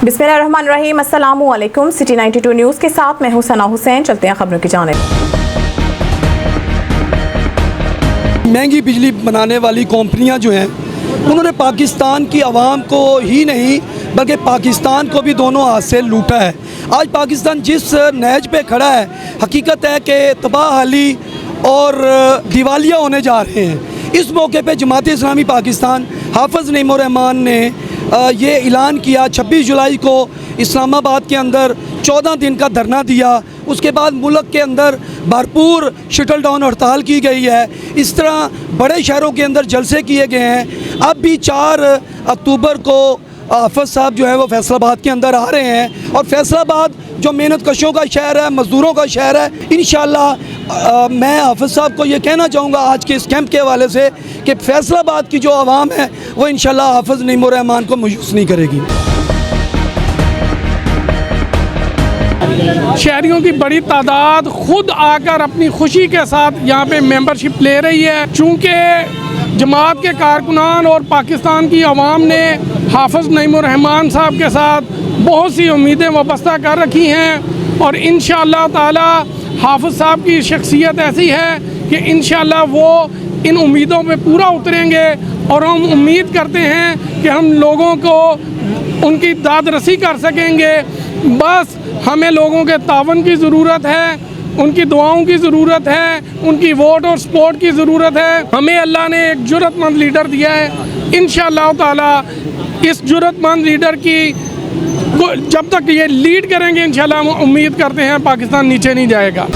बिस्मिल्लाहिर्रहमानिर्रहीम, अस्सलामु अलैकुम। सिटी 92 न्यूज़ के साथ मैं हूं सना हुसैन। चलते हैं खबरों की जानिब। महंगी बिजली बनाने वाली कंपनियां जो हैं उन्होंने पाकिस्तान की आवाम को ही नहीं बल्कि पाकिस्तान को भी दोनों हाथ से लूटा है। आज पाकिस्तान जिस नहज पे खड़ा है, हकीकत है कि तबाहली और दिवालिया होने जा रहे हैं। इस मौके पे जमात इस्लामी पाकिस्तान हाफिज़ नईमुर रहमान ने ये ऐलान किया। 26 जुलाई को इस्लामाबाद के अंदर 14 दिन का धरना दिया। उसके बाद मुल्क के अंदर भरपूर शटल डाउन हड़ताल की गई है। इस तरह बड़े शहरों के अंदर जलसे किए गए हैं। अब भी 4 अक्टूबर को हाफिज़ साहब जो है वो फैसलाबाद के अंदर आ रहे हैं और फैसलाबाद जो मेहनत कशों का शहर है, मज़दूरों का शहर है, इंशाअल्लाह मैं हाफिज़ साहब को ये कहना चाहूँगा आज के इस कैंप के हवाले से कि फैसलाबाद की जो आवाम है वो इंशाअल्लाह हाफिज़ नईमुर रहमान को मायूस नहीं करेगी। शहरियों की बड़ी तादाद खुद आकर अपनी खुशी के साथ यहाँ पे मेंबरशिप ले रही है। चूँकि जमात के कारकुनान और पाकिस्तान की आवाम ने हाफिज़ नईमुर रहमान साहब के साथ बहुत सी उम्मीदें वाबस्ता कर रखी हैं और इंशाअल्लाह ताला हाफिज़ साहब की शख्सियत ऐसी है कि इंशाअल्लाह वो इन उम्मीदों पे पूरा उतरेंगे और हम उम्मीद करते हैं कि हम लोगों को उनकी दादरसी कर सकेंगे। बस हमें लोगों के तावन की ज़रूरत है, उनकी दुआओं की ज़रूरत है, उनकी वोट और सपोर्ट की ज़रूरत है। हमें अल्लाह ने एक जुर्रतमंद लीडर दिया है। इंशाअल्लाह ताला इस जुर्रतमंद लीडर की जब तक ये लीड करेंगे इंशाअल्लाह हम उम्मीद करते हैं पाकिस्तान नीचे नहीं जाएगा।